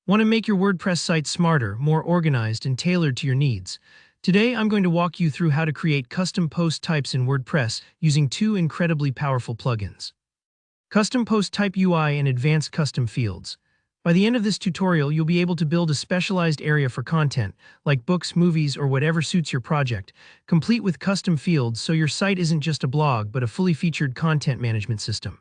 Want to make your WordPress site smarter, more organized, and tailored to your needs? Today, I'm going to walk you through how to create custom post types in WordPress using two incredibly powerful plugins: Custom Post Type UI and Advanced Custom Fields. By the end of this tutorial, you'll be able to build a specialized area for content, like books, movies, or whatever suits your project, complete with custom fields so your site isn't just a blog but a fully featured content management system.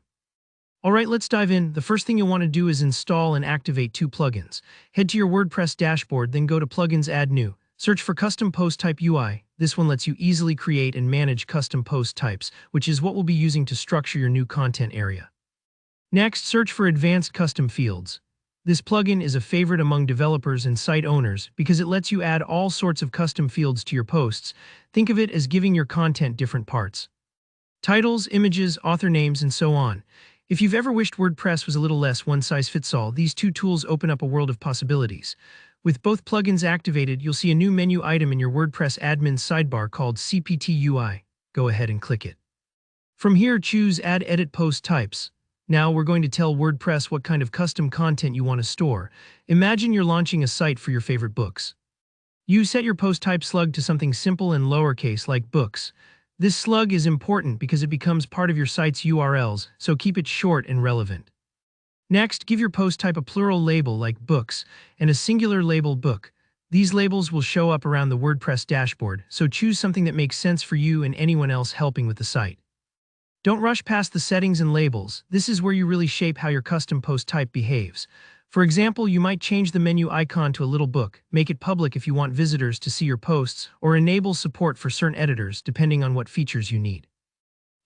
Alright, let's dive in. The first thing you'll want to do is install and activate two plugins. Head to your WordPress dashboard, then go to Plugins, Add New. Search for Custom Post Type UI. This one lets you easily create and manage custom post types, which is what we'll be using to structure your new content area. Next, search for Advanced Custom Fields. This plugin is a favorite among developers and site owners because it lets you add all sorts of custom fields to your posts. Think of it as giving your content different parts: titles, images, author names, and so on. If you've ever wished WordPress was a little less one-size-fits-all, these two tools open up a world of possibilities. With both plugins activated, you'll see a new menu item in your WordPress admin sidebar called CPT UI. Go ahead and click it. From here, choose Add Edit Post Types. Now we're going to tell WordPress what kind of custom content you want to store. Imagine you're launching a site for your favorite books. You set your post type slug to something simple and lowercase like books. This slug is important because it becomes part of your site's URLs, so keep it short and relevant. Next, give your post type a plural label like books and a singular label book. These labels will show up around the WordPress dashboard, so choose something that makes sense for you and anyone else helping with the site. Don't rush past the settings and labels. This is where you really shape how your custom post type behaves. For example, you might change the menu icon to a little book, make it public if you want visitors to see your posts, or enable support for certain editors depending on what features you need.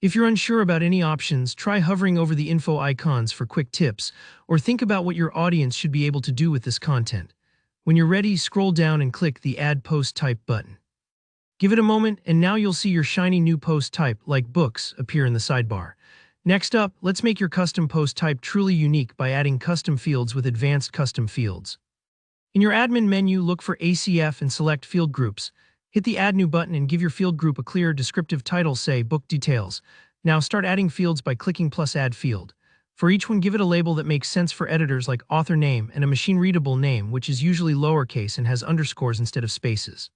If you're unsure about any options, try hovering over the info icons for quick tips, or think about what your audience should be able to do with this content. When you're ready, scroll down and click the Add Post Type button. Give it a moment, and now you'll see your shiny new post type, like books, appear in the sidebar. Next up, let's make your custom post type truly unique by adding custom fields with Advanced Custom Fields. In your admin menu, look for ACF and select Field Groups. Hit the Add New button and give your field group a clear, descriptive title, say Book Details. Now start adding fields by clicking plus Add Field. For each one, give it a label that makes sense for editors like author name and a machine-readable name, which is usually lowercase and has underscores instead of spaces.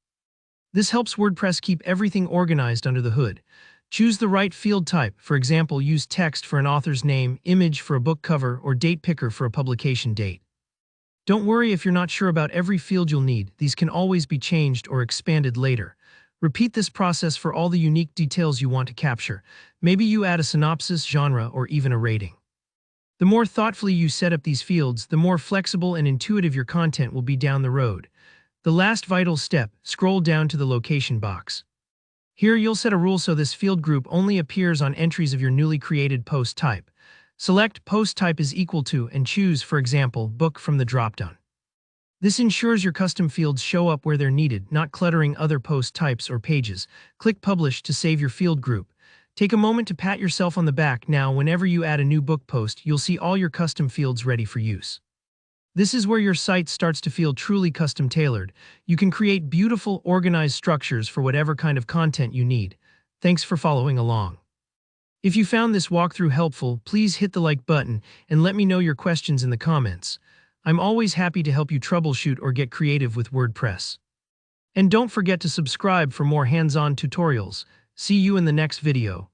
This helps WordPress keep everything organized under the hood. Choose the right field type. For example, use text for an author's name, image for a book cover, or date picker for a publication date. Don't worry if you're not sure about every field you'll need. These can always be changed or expanded later. Repeat this process for all the unique details you want to capture. Maybe you add a synopsis, genre, or even a rating. The more thoughtfully you set up these fields, the more flexible and intuitive your content will be down the road. The last vital step: scroll down to the location box. Here you'll set a rule so this field group only appears on entries of your newly created post type. Select Post Type is equal to and choose, for example, Book from the dropdown. This ensures your custom fields show up where they're needed, not cluttering other post types or pages. Click Publish to save your field group. Take a moment to pat yourself on the back. Now, whenever you add a new book post, you'll see all your custom fields ready for use. This is where your site starts to feel truly custom tailored. You can create beautiful, organized structures for whatever kind of content you need. Thanks for following along. If you found this walkthrough helpful, please hit the like button and let me know your questions in the comments. I'm always happy to help you troubleshoot or get creative with WordPress. And don't forget to subscribe for more hands-on tutorials. See you in the next video.